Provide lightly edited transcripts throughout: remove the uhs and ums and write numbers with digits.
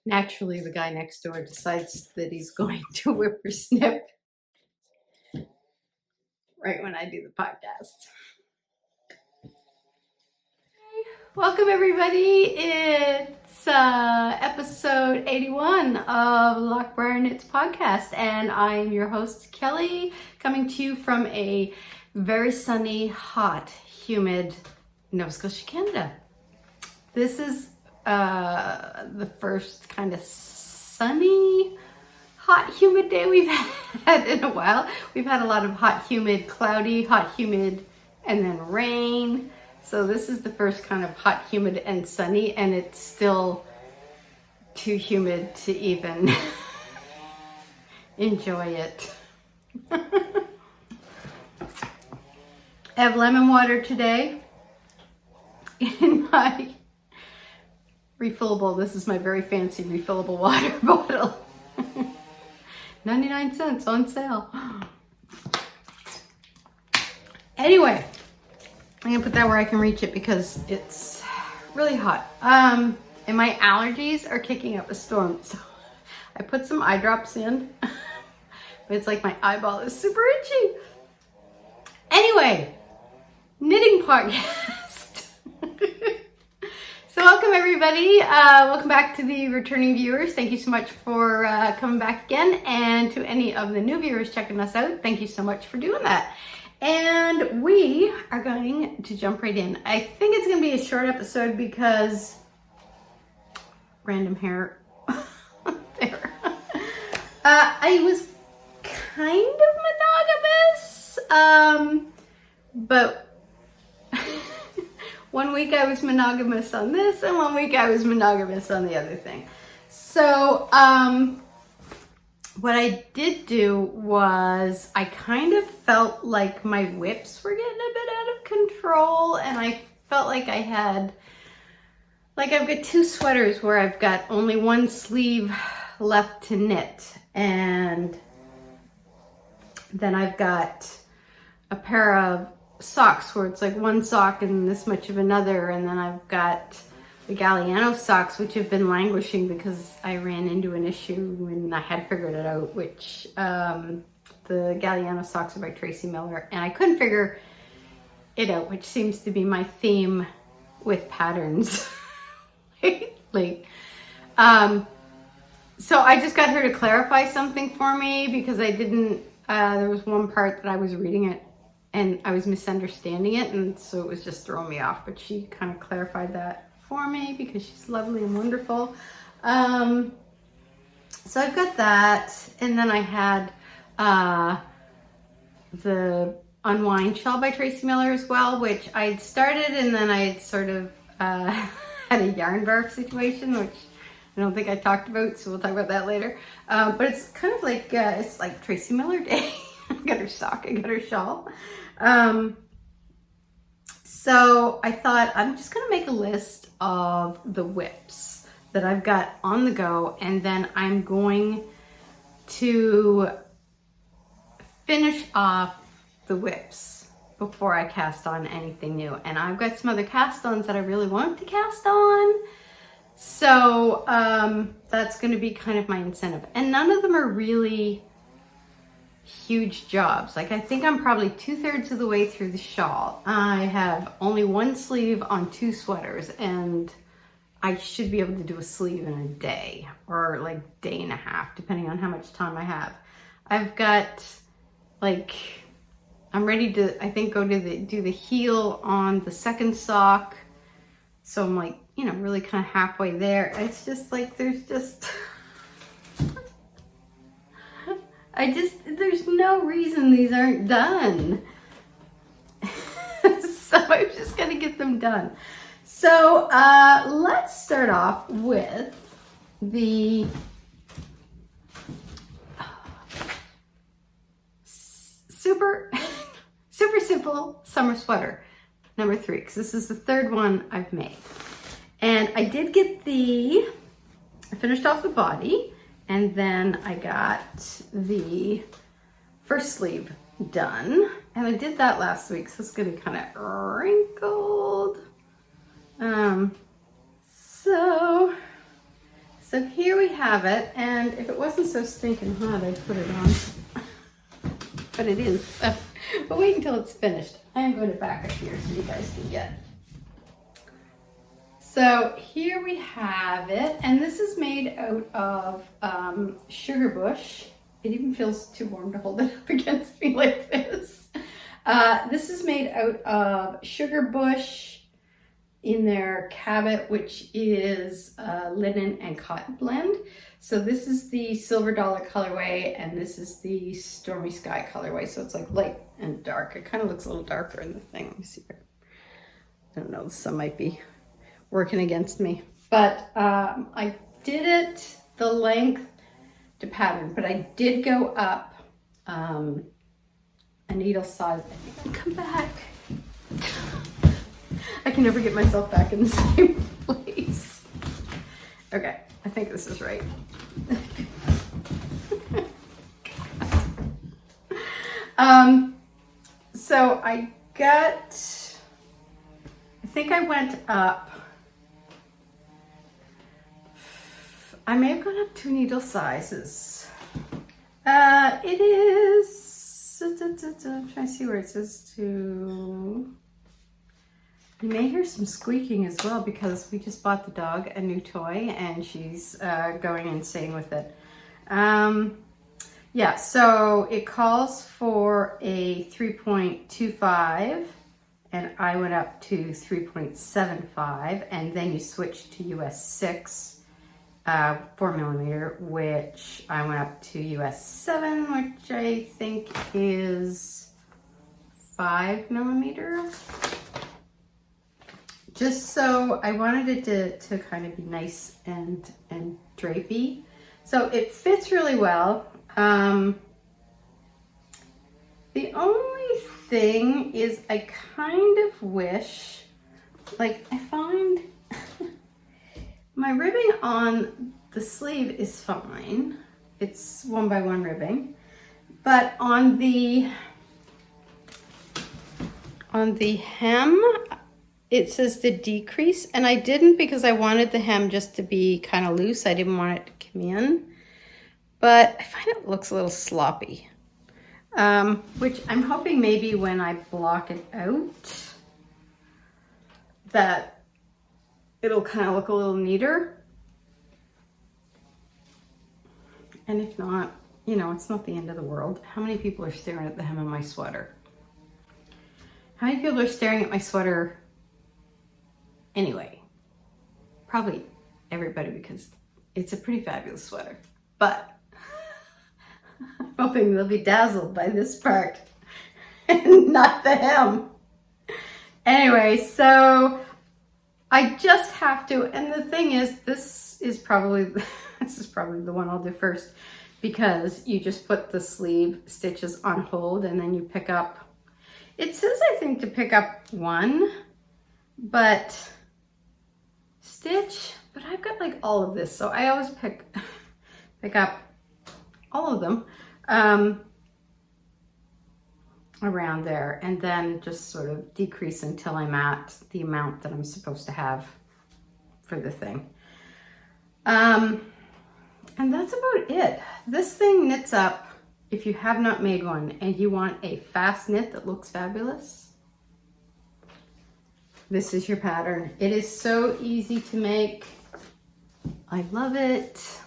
Naturally, the guy next door decides that he's going to whippersnip right when I do the podcast. Welcome everybody. It's episode 81 of LOCH BRIAR KNITS podcast, and I'm your host Kelly, coming to you from a very sunny, hot, humid Nova Scotia, Canada. This is the first kind of sunny, hot, humid day we've had in a while. We've had a lot of hot, humid, cloudy, hot, humid, and then rain. So this is the first kind of hot, humid, and sunny, and it's still too humid to even enjoy it. I have lemon water today in my refillable. This is my very fancy refillable water bottle. 99 cents on sale. Anyway, I'm gonna put that where I can reach it because it's really hot. And my allergies are kicking up a storm. So I put some eye drops in, but it's like my eyeball is super itchy. Anyway, knitting podcast. So welcome everybody. Welcome back to the returning viewers. Thank you so much for coming back again. And to any of the new viewers checking us out, thank you so much for doing that. And we are going to jump right in. I think it's going to be a short episode because random hair there. I was kind of monogamous, but one week I was monogamous on this, and one week I was monogamous on the other thing. So, what I did do was I kind of felt like my whips were getting a bit out of control, and I felt like I had, like I've got two sweaters where I've got only one sleeve left to knit, and then I've got a pair of socks where it's like one sock and this much of another, and then I've got the Galliano socks, which have been languishing because I ran into an issue when I had figured it out, which the Galliano socks are by Tracie Millar, and I couldn't figure it out, which seems to be my theme with patterns lately. So I just got her to clarify something for me because I didn't, there was one part that I was reading it and I was misunderstanding it, and so it was just throwing me off, but she kind of clarified that for me because she's lovely and wonderful. So I've got that, and then I had the Unwind Shawl by Tracie Millar as well, which I'd started, and then I sort of had a yarn bark situation, which I don't think I talked about, so we'll talk about that later. But it's kind of like, it's like Tracie Millar Day. I got her sock, I got her shawl. So I thought I'm just gonna make a list of the whips that I've got on the go, and then I'm going to finish off the whips before I cast on anything new. And I've got some other cast-ons that I really want to cast on. So that's gonna be kind of my incentive. And none of them are really huge jobs. Like I think I'm probably 2/3 of the way through the shawl. I have only one sleeve on two sweaters, and I should be able to do a sleeve in a day or like day and a half, depending on how much time I have. I've got like, I'm ready to, I think, go to do the heel on the second sock. So I'm like, you know, really kind of halfway there. It's just like, there's just there's no reason these aren't done. So I'm just gonna get them done. So let's start off with the super simple summer sweater number 3, because this is the third one I've made. And I did get I finished off the body, and then I got the first sleeve done, and I did that last week, so it's gonna be kind of wrinkled. So So here we have it, and if it wasn't so stinking hot, I'd put it on. But it is. So, but wait until it's finished. I am going to back up here so you guys can get. So here we have it, and this is made out of sugar bush. It even feels too warm to hold it up against me like this. This is made out of sugar bush in their Cabot, which is linen and cotton blend. So this is the Silver Dollar colorway, and this is the Stormy Sky colorway. So it's like light and dark. It kind of looks a little darker in the thing. Let me see here. I don't know, the sun might be working against me. But I did it the length to pattern, but I did go up a needle size. Come back. I can never get myself back in the same place. Okay, I think this is right. So I think I went up, I may have gone up 2 needle sizes. It is, I'm trying to see where it says to. You may hear some squeaking as well because we just bought the dog a new toy and she's going insane with it. Yeah, so it calls for a 3.25 and I went up to 3.75, and then you switch to US 6 4mm, which I went up to US 7, which I think is 5mm. Just so I wanted it to kind of be nice and drapey. So it fits really well. The only thing is I kind of wish, like I find my ribbing on the sleeve is fine. It's 1x1 ribbing, but on the hem, it says the decrease, and I didn't because I wanted the hem just to be kind of loose. I didn't want it to come in, but I find it looks a little sloppy, which I'm hoping maybe when I block it out that it'll kind of look a little neater. And if not, you know, it's not the end of the world. How many people are staring at the hem of my sweater? How many people are staring at my sweater anyway? Probably everybody, because it's a pretty fabulous sweater. But I'm hoping they'll be dazzled by this part and not the hem. Anyway, so I just have to, and the thing is, this is probably the one I'll do first, because you just put the sleeve stitches on hold and then you pick up. It says, I think, to pick up 1, but stitch, but I've got like all of this, so I always pick up all of them around there, and then just sort of decrease until I'm at the amount that I'm supposed to have for the thing. And that's about it. This thing knits up. If you have not made one and you want a fast knit that looks fabulous, this is your pattern. It is so easy to make. I love it.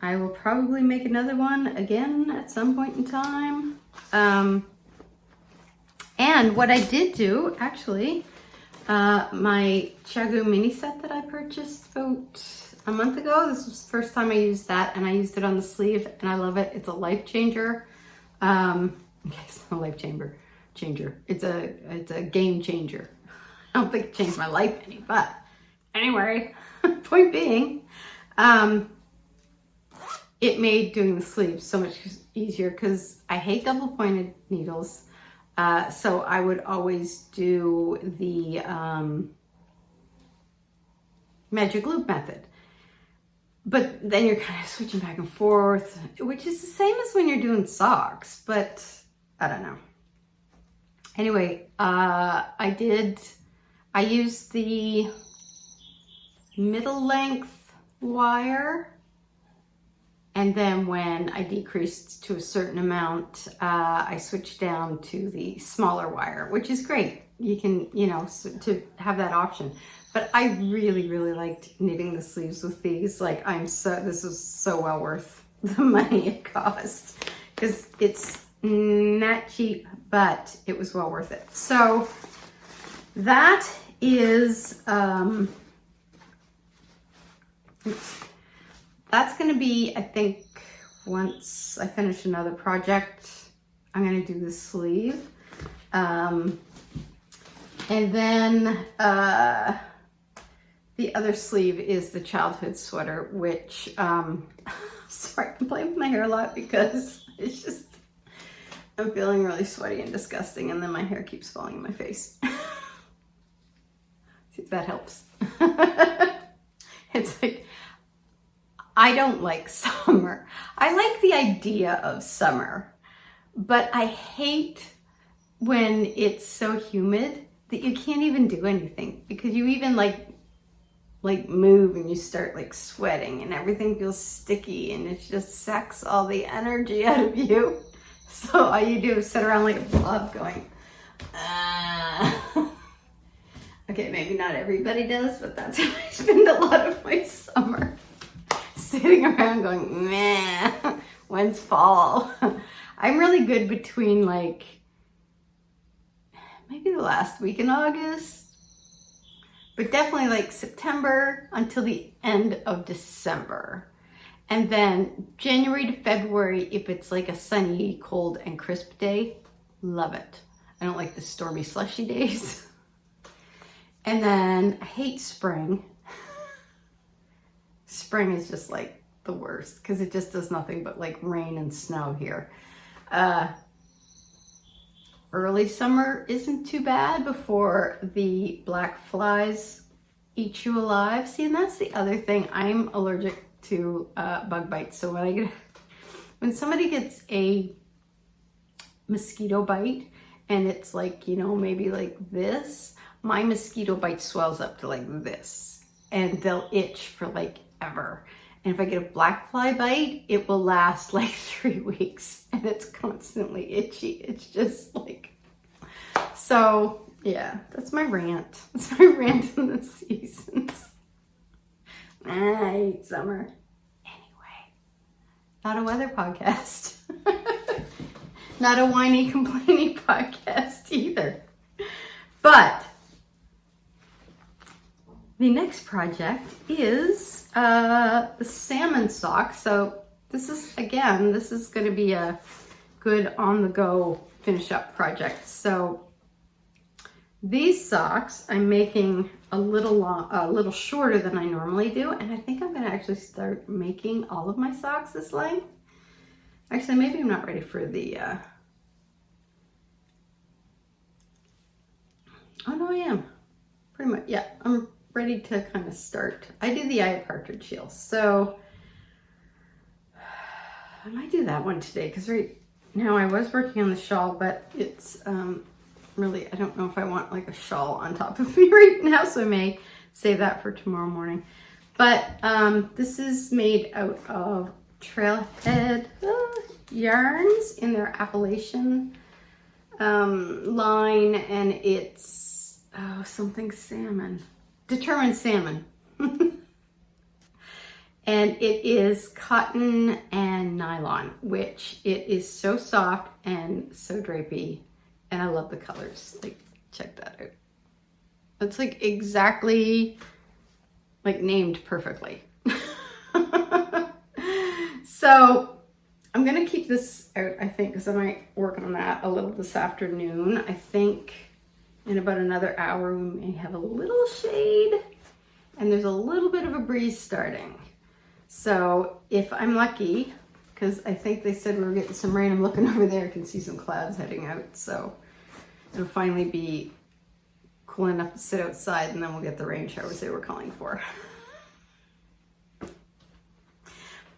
I will probably make another one again at some point in time. And what I did do, actually, my Chagu mini set that I purchased about a month ago, this was the first time I used that, and I used it on the sleeve, and I love it. It's a life changer. It's not a life changer. It's a game changer. I don't think it changed my life any, but anyway, point being, it made doing the sleeves so much easier because I hate double pointed needles. So I would always do the magic loop method. But then you're kind of switching back and forth, which is the same as when you're doing socks, but I don't know. Anyway, I used the middle length wire. And then when I decreased to a certain amount, I switched down to the smaller wire, which is great. You can, you know, to have that option. But I really, really liked knitting the sleeves with these. Like this was so well worth the money it cost, because it's not cheap, but it was well worth it. So that is, that's going to be, I think, once I finish another project, I'm going to do the sleeve. And then the other sleeve is the childhood sweater, which, sorry, I'm playing with my hair a lot because it's just, I'm feeling really sweaty and disgusting, and then my hair keeps falling in my face. See if that helps. It's like, I don't like summer. I like the idea of summer, but I hate when it's so humid that you can't even do anything, because you even like move and you start like sweating and everything feels sticky and it just sucks all the energy out of you. So all you do is sit around like a blob going, Okay, maybe not everybody does, but that's how I spend a lot of my summer. Sitting around going, meh, when's fall? I'm really good between like, maybe the last week in August, but definitely like September until the end of December. And then January to February, if it's like a sunny, cold, and crisp day, love it. I don't like the stormy, slushy days. And then I hate spring. Spring is just like the worst because it just does nothing but like rain and snow here. Early summer isn't too bad before the black flies eat you alive. See, and that's the other thing. I'm allergic to bug bites. So when somebody gets a mosquito bite and it's like, you know, maybe like this, my mosquito bite swells up to like this, and they'll itch for like ever. And if I get a black fly bite, it will last like 3 weeks, and it's constantly itchy. It's just like, so yeah, that's my rant. That's my rant in the seasons. I hate summer. Anyway, not a weather podcast. Not a whiny, complaining podcast either. But the next project is the Salmon Sock. So this is going to be a good on-the-go finish up project. So these socks I'm making a little shorter than I normally do, and I think I'm going to actually start making all of my socks this length. Actually, maybe I'm not ready for the oh no, I am pretty much, yeah, I'm ready to kind of start. I do the Eye of Partridge heel, so I might do that one today, because right now I was working on the shawl, but it's really, I don't know if I want like a shawl on top of me right now, so I may save that for tomorrow morning. But this is made out of Trailhead yarns in their Appalachian line, and it's something salmon, determined salmon. And it is cotton and nylon, which it is so soft and so drapey, and I love the colors. Like, check that out. It's like exactly like named perfectly. So I'm gonna keep this out, I think, because I might work on that a little this afternoon. I think in about another hour we may have a little shade, and there's a little bit of a breeze starting. So if I'm lucky, because I think they said we were getting some rain, I'm looking over there, I can see some clouds heading out, so it'll finally be cool enough to sit outside, and then we'll get the rain showers they were calling for.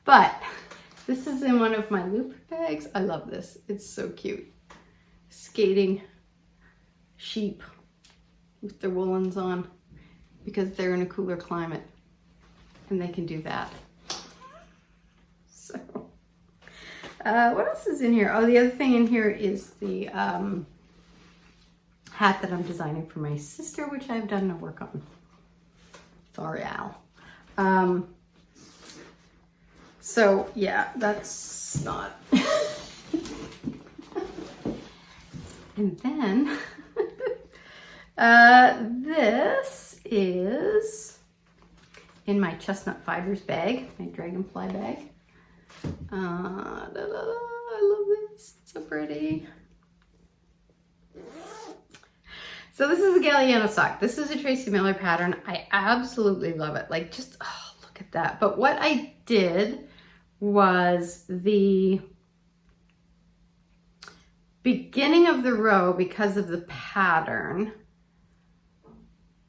But this is in one of my loop bags. I love this. It's so cute. Skating sheep with their woolens on because they're in a cooler climate. and they can do that. So, what else is in here? Oh, the other thing in here is the hat that I'm designing for my sister, which I've done no work on. Sorry, Al. So yeah, that's not. And then this is in my chestnut fibers bag, my dragonfly bag. I love this, it's so pretty. So this is a Galliano sock. This is a Tracie Millar pattern. I absolutely love it. Like, just, oh, look at that. But what I did was the beginning of the row, because of the pattern,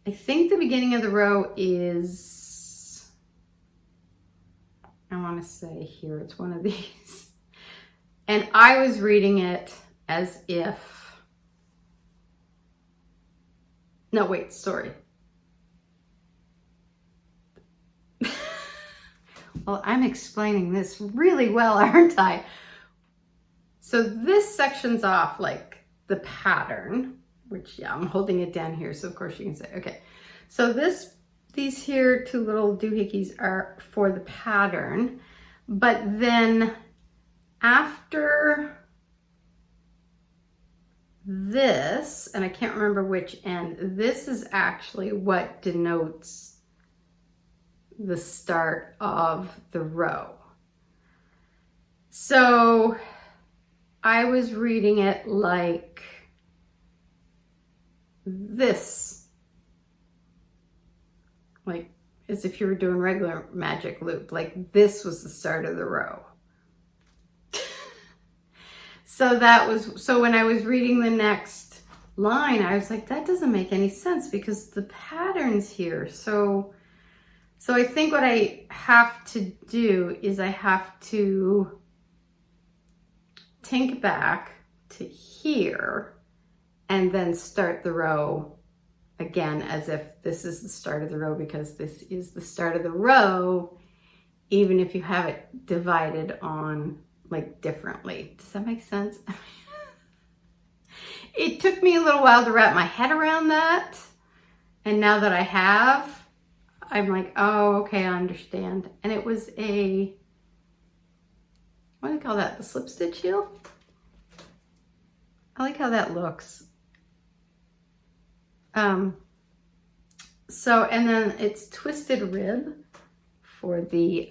I think the beginning of the row is, I want to say here, it's one of these. And I was reading it as if, no, wait, sorry. Well, I'm explaining this really well, aren't I? So this section's off like the pattern, which, yeah, I'm holding it down here, so of course you can say, okay. So these here two little doohickeys are for the pattern, but then after this, and I can't remember which end, this is actually what denotes the start of the row. So I was reading it like this, like as if you were doing regular magic loop, like this was the start of the row. So that was, so when I was reading the next line, I was like, that doesn't make any sense because the pattern's here. So I think what I have to do is I have to tink back to here and then start the row again as if this is the start of the row, because this is the start of the row, even if you have it divided on like differently. Does that make sense? It took me a little while to wrap my head around that. And now that I have, I'm like, oh, okay, I understand. And it was a, what do you call that? The slip stitch heel? I like how that looks. So, and then it's twisted rib for the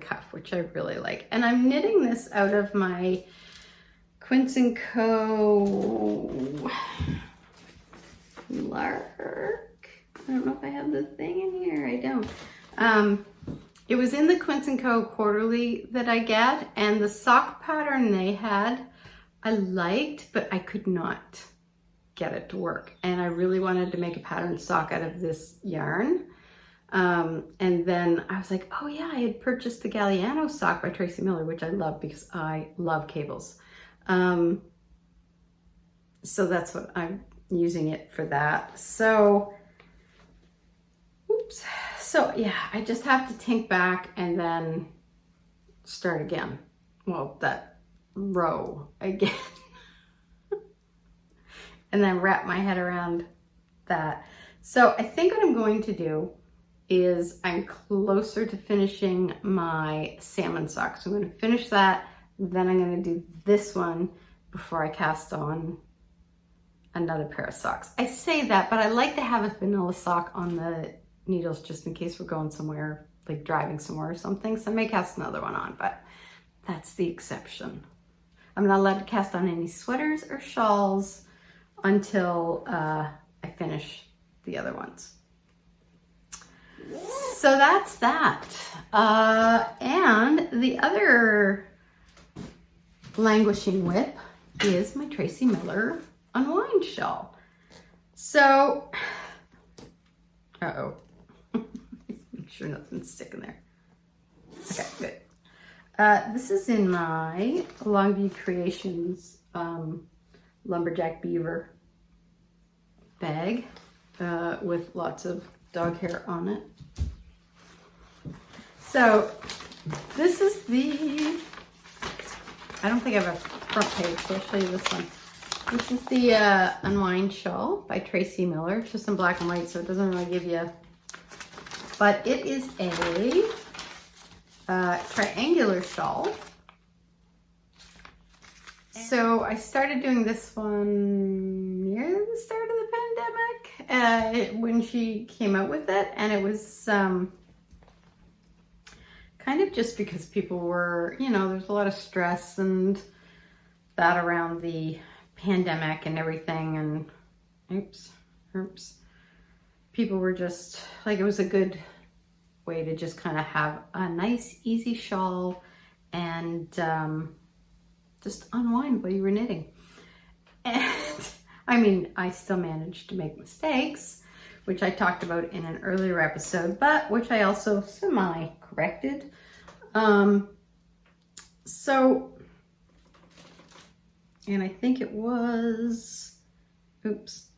cuff, which I really like. And I'm knitting this out of my Quince & Co. Lark. I don't know if I have the thing in here. I don't. It was in the Quince & Co. quarterly that I get, and the sock pattern they had, I liked, but I could not get it to work. And I really wanted to make a pattern sock out of this yarn. And then I was like, oh yeah, I had purchased the Galliano sock by Tracie Millar, which I love because I love cables. So that's what I'm using it for that. So, oops. So yeah, I just have to tink back and then start again. Well, that row again. And then wrap my head around that. So I think what I'm going to do is I'm closer to finishing my salmon sock. So I'm going to finish that. Then I'm going to do this one before I cast on another pair of socks. I say that, but I like to have a vanilla sock on the needles just in case we're going somewhere, like driving somewhere or something. So I may cast another one on, but that's the exception. I'm not allowed to cast on any sweaters or shawls until I finish the other ones. So that's that. And the other languishing whip is my Tracie Millar Unwind shawl. So, uh-oh. Make sure nothing's sticking there. Okay, good. This is in my Longview Creations Lumberjack Beaver bag with lots of dog hair on it. So this is the, I don't think I have a front page, so I'll show you this one. This is the Unwind Shawl by Tracie Millar. It's just in black and white, so it doesn't really give you, but it is a triangular shawl. So I started doing this one near the start of the pandemic when she came out with it, and it was kind of just because people were, you know, there's a lot of stress and that around the pandemic and everything, and oops, people were just like, it was a good way to just kind of have a nice easy shawl and just unwind while you were knitting. And I mean, I still managed to make mistakes, which I talked about in an earlier episode, but which I also semi-corrected. So, and I think it was, oops,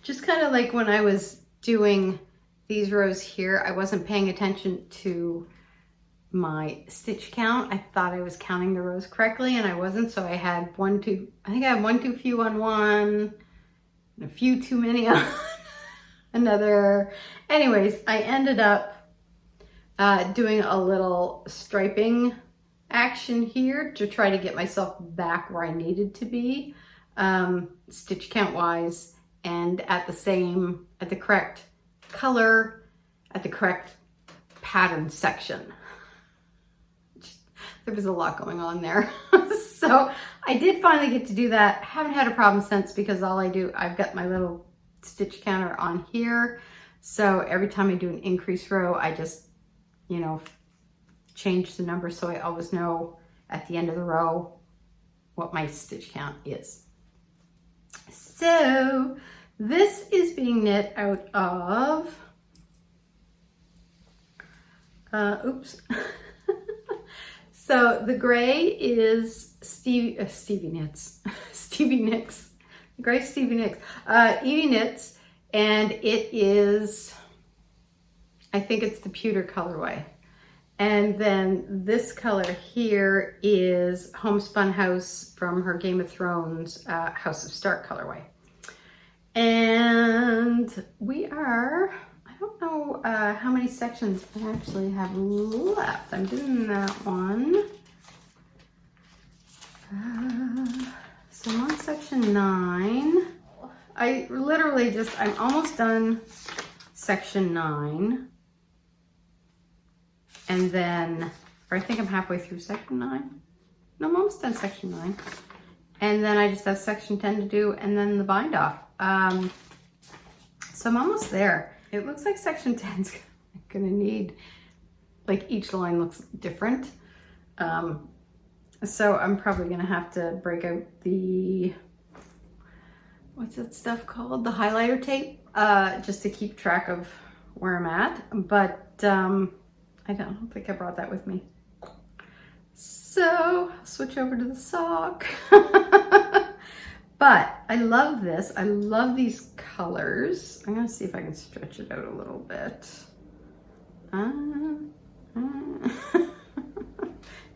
just kind of like when I was doing these rows here, I wasn't paying attention to my stitch count. I thought I was counting the rows correctly, and I wasn't. So I had I think I had one too few on one, and a few too many on another. Anyways, I ended up doing a little striping action here to try to get myself back where I needed to be, stitch count wise, and at the correct color, at the correct pattern section. There was a lot going on there. So I did finally get to do that. Haven't had a problem since, because I've got my little stitch counter on here. So every time I do an increase row, I just, you know, change the number so I always know at the end of the row what my stitch count is. So this is being knit out of, oops. So the gray is Stevie Knits. Stevie Nicks. The gray Stevie Nicks. Evie Knits, and it is, I think it's the pewter colorway. And then this color here is Homespun House from her Game of Thrones House of Stark colorway. And we are, I don't know how many sections I actually have left. I'm doing that one. So I'm on section 9. I literally I'm almost done section 9. And then, or I think I'm halfway through section 9. No, I'm almost done section 9. And then I just have section 10 to do, and then the bind off. So I'm almost there. It looks like section 10's gonna need, like, each line looks different. So I'm probably gonna have to break out the, what's that stuff called? The highlighter tape, just to keep track of where I'm at. But I don't think I brought that with me. So I'll switch over to the sock. But I love this. I love these colors. I'm gonna see if I can stretch it out a little bit. I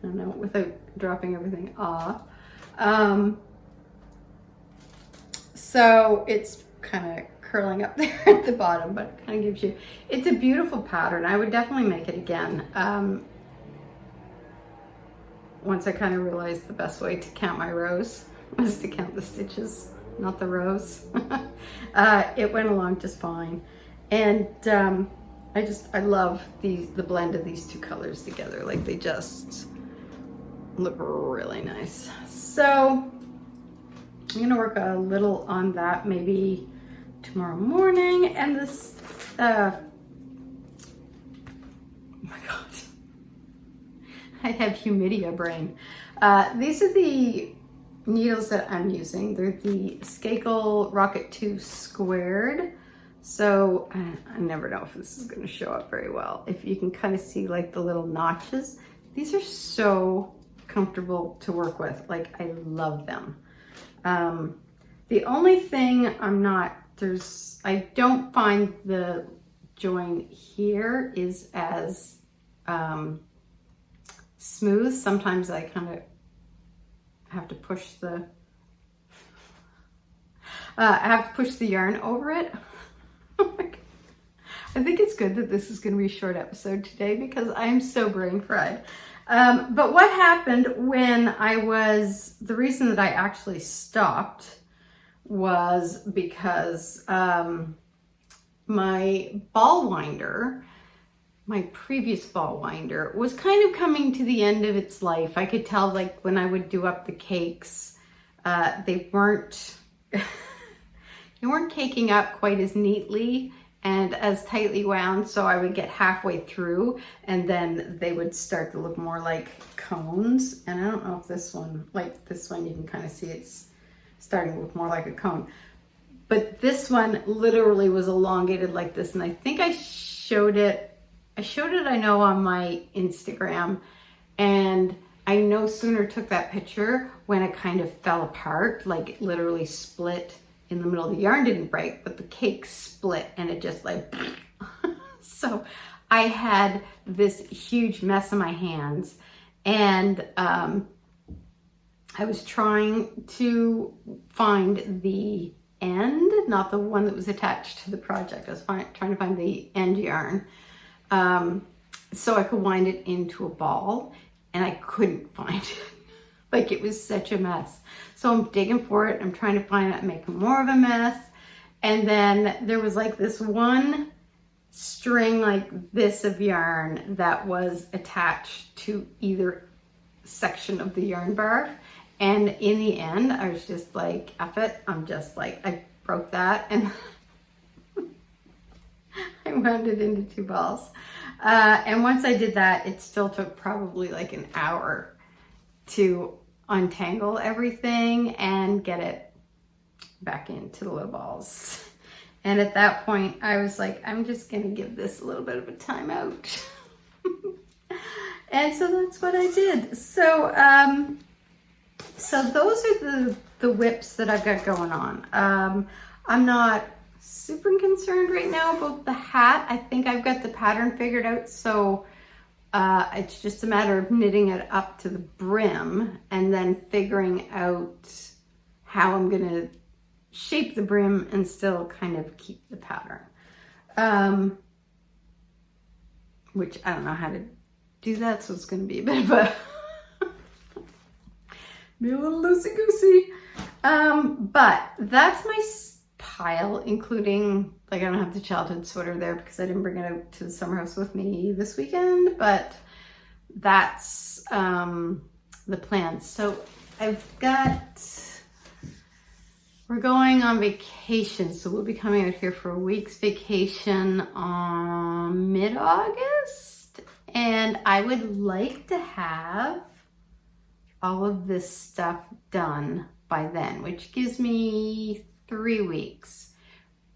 don't know, without dropping everything off. So it's kind of curling up there at the bottom, but it kind of gives you, it's a beautiful pattern. I would definitely make it again. Once I kind of realized the best way to count my rows was to count the stitches, not the rows. It went along just fine. And I love the blend of these two colors together. Like, they just look really nice. So I'm gonna work a little on that maybe tomorrow morning. And this, oh my God, I have HUMIDIA brain. These are the needles that I'm using. They're the Skakel Rocket 2 squared. So I never know if this is going to show up very well. If you can kind of see like the little notches, these are so comfortable to work with. Like, I love them. The only thing I don't find the join here is as smooth. Sometimes I kind of have to push the yarn over it. I think it's good that this is going to be a short episode today because I'm so brain fried. But what happened when the reason that I actually stopped was because my ball winder, my previous ball winder, was kind of coming to the end of its life. I could tell, like, when I would do up the cakes, they weren't caking up quite as neatly and as tightly wound, so I would get halfway through and then they would start to look more like cones. And I don't know if this one you can kind of see it's starting to look more like a cone, but this one literally was elongated like this. And I think I showed it I know on my Instagram, and I no sooner took that picture when it kind of fell apart, like it literally split in the middle. The yarn didn't break, but the cake split and it just like, so I had this huge mess in my hands, and I was trying to find the end, not the one that was attached to the project. I was trying to find the end yarn so I could wind it into a ball, and I couldn't find it. Like, it was such a mess. So I'm digging for it. I'm trying to find it, making more of a mess. And then there was like this one string like this of yarn that was attached to either section of the yarn bar. And in the end, I was just like, F it. I broke that and I wound it into 2 balls. And once I did that, it still took probably like an hour to untangle everything and get it back into the little balls. And at that point, I was like, I'm just gonna give this a little bit of a timeout. And so that's what I did. So, so those are the whips that I've got going on. I'm not super concerned right now about the hat. I think I've got the pattern figured out, so it's just a matter of knitting it up to the brim and then figuring out how I'm gonna shape the brim and still kind of keep the pattern. Which I don't know how to do that, so it's gonna be a bit of a be a little loosey-goosey. But that's my pile, including, like, I don't have the childhood sweater there because I didn't bring it out to the summer house with me this weekend, but that's the plan. So we're going on vacation, so we'll be coming out here for a week's vacation on mid-August, and I would like to have all of this stuff done by then, which gives me 3 weeks,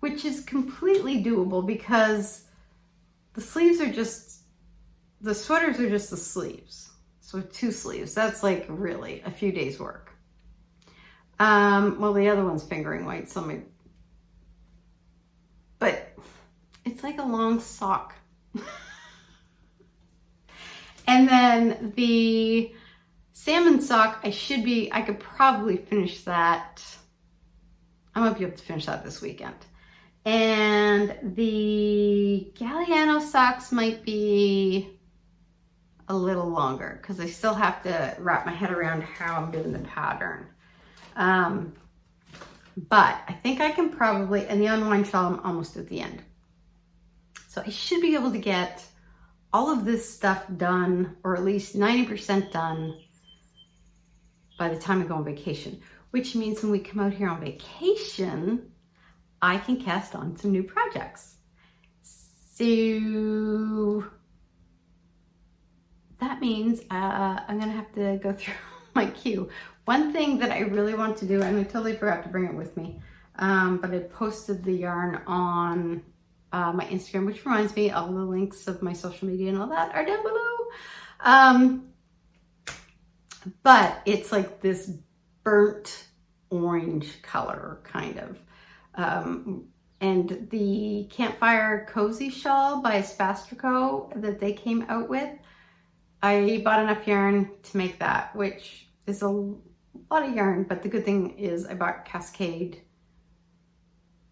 which is completely doable because the sleeves are just, the sweaters are just the sleeves. So 2 sleeves, that's like really a few days work. Well, the other one's fingering weight, so but it's like a long sock. And then the salmon sock, I could probably finish that. I might be able to finish that this weekend. And the Galliano socks might be a little longer because I still have to wrap my head around how I'm doing the pattern. But I think I can probably, and the Unwind shawl, I'm almost at the end. So I should be able to get all of this stuff done, or at least 90% done by the time I go on vacation, which means when we come out here on vacation, I can cast on some new projects. So that means I'm gonna have to go through my queue. One thing that I really want to do, and I totally forgot to bring it with me, but I posted the yarn on my Instagram, which reminds me, all the links of my social media and all that are down below. But it's like this burnt orange color, kind of. and the Campfire Cozy Shawl by Spastrico that they came out with. I bought enough yarn to make that, which is a lot of yarn, but the good thing is I bought Cascade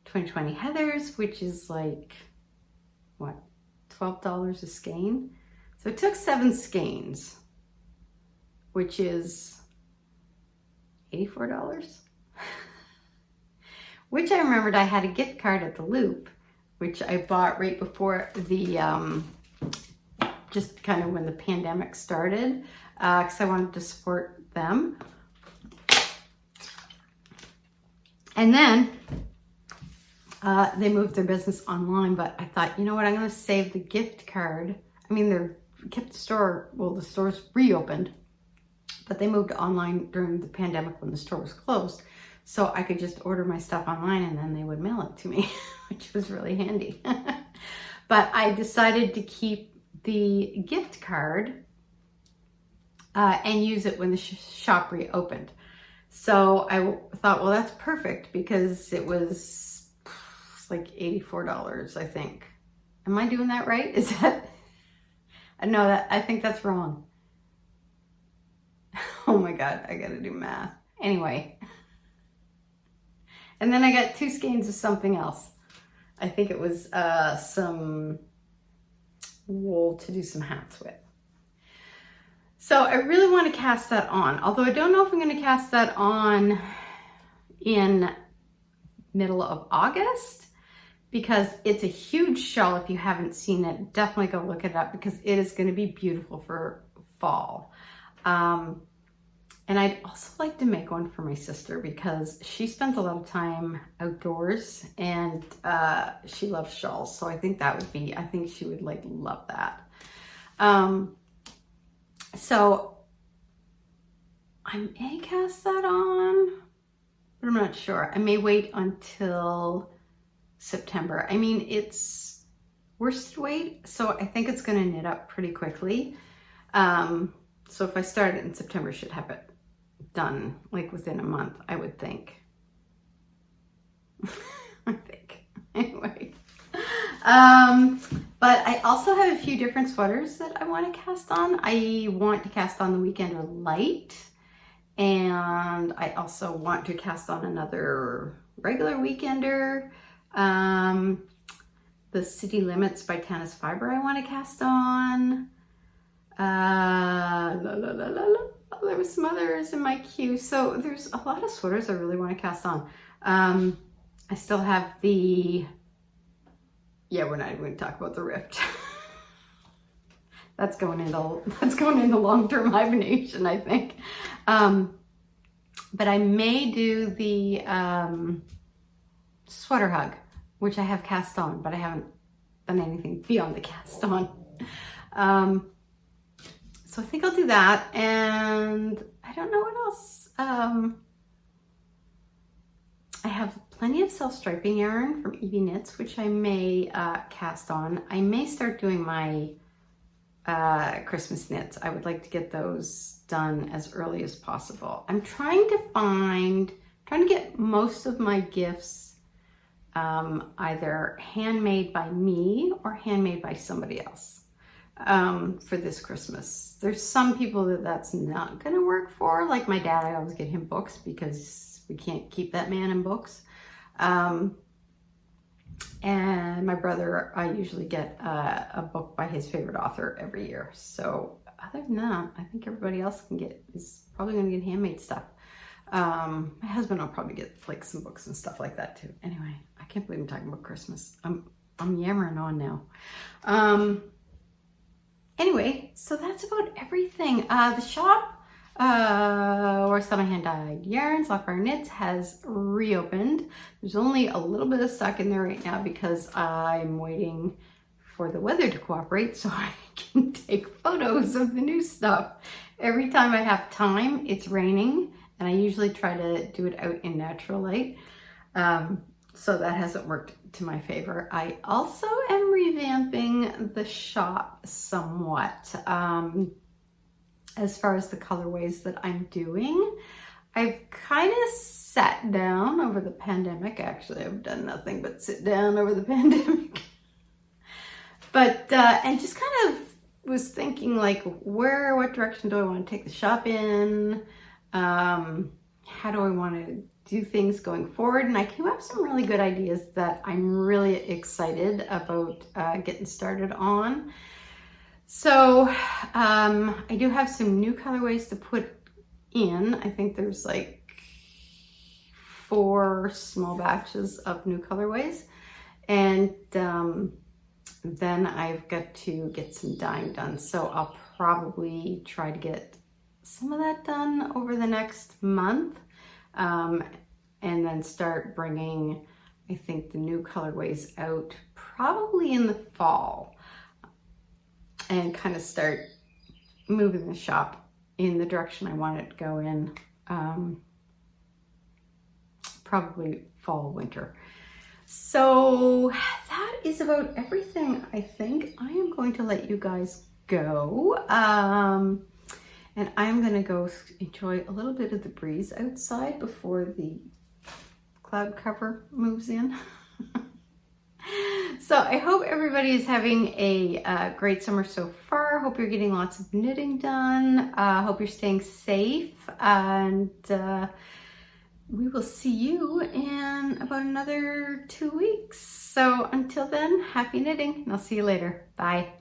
2020 Heathers, which is like, what, $12 a skein? So it took 7 skeins, which is $84. Which I remembered I had a gift card at the Loop, which I bought right before the, just kind of when the pandemic started, because I wanted to support them. And then they moved their business online, but I thought, you know what, I'm going to save the gift card. I mean, they're kept the store, well, the store's reopened, but they moved online during the pandemic when the store was closed. So I could just order my stuff online and then they would mail it to me, which was really handy. But I decided to keep the gift card and use it when the shop reopened. So I thought, well, that's perfect because it was like $84, I think. Am I doing that right? Is that? No, I think that's wrong. Oh my God, I gotta do math. Anyway. And then I got 2 skeins of something else. I think it was some wool to do some hats with. So I really want to cast that on, although I don't know if I'm going to cast that on in middle of August, because it's a huge shawl. If you haven't seen it, definitely go look it up because it is going to be beautiful for fall. And I'd also like to make one for my sister because she spends a lot of time outdoors and she loves shawls. So I think that would be, I think she would like love that. So I may cast that on, but I'm not sure. I may wait until September. I mean, it's worsted weight, so I think it's going to knit up pretty quickly. So if I start it in September, I should have it done like within a month, I would think. I think. Anyway. But I also have a few different sweaters that I want to cast on. I want to cast on the Weekender Light. And I also want to cast on another regular Weekender. The City Limits by Tanis Fiber I want to cast on. There was some others in my queue. So there's a lot of sweaters I really want to cast on. I still have the, yeah, we're not even going to talk about the Rift. That's going into long-term hibernation, I think. But I may do the Sweater Hug, which I have cast on, but I haven't done anything beyond the cast on. So I think I'll do that, and I don't know what else. I have plenty of self-striping yarn from Evie Knits, which I may cast on. I may start doing my Christmas knits. I would like to get those done as early as possible. I'm trying to get most of my gifts either handmade by me or handmade by somebody else. For this Christmas. There's some people that's not going to work for, like my dad. I always get him books because we can't keep that man in books. And my brother, I usually get a book by his favorite author every year. So other than that, I think everybody else is probably going to get handmade stuff. My husband will probably get like some books and stuff like that too. Anyway, I can't believe I'm talking about Christmas. I'm yammering on now. Anyway, so that's about everything. The shop where semi-hand-dyed yarns, Loch BRIAR Knits, has reopened. There's only a little bit of stock in there right now because I'm waiting for the weather to cooperate so I can take photos of the new stuff. Every time I have time, it's raining, and I usually try to do it out in natural light. So that hasn't worked to my favor. I also am revamping the shop somewhat as far as the colorways that I'm doing. I've kind of sat down over the pandemic. Actually, I've done nothing but sit down over the pandemic. But, and just kind of was thinking like, what direction do I want to take the shop in? How do I want to do things going forward? And I came up with some really good ideas that I'm really excited about getting started on. So I do have some new colorways to put in. I think there's like 4 small batches of new colorways. And then I've got to get some dyeing done. So I'll probably try to get some of that done over the next month. And then start bringing, I think, the new colorways out probably in the fall, and kind of start moving the shop in the direction I want it to go in, probably fall, winter. So that is about everything, I think. I am going to let you guys go. And I'm gonna go enjoy a little bit of the breeze outside before the cloud cover moves in. So I hope everybody is having a great summer so far. Hope you're getting lots of knitting done. Hope you're staying safe, and we will see you in about another 2 weeks. So until then, happy knitting, and I'll see you later. Bye.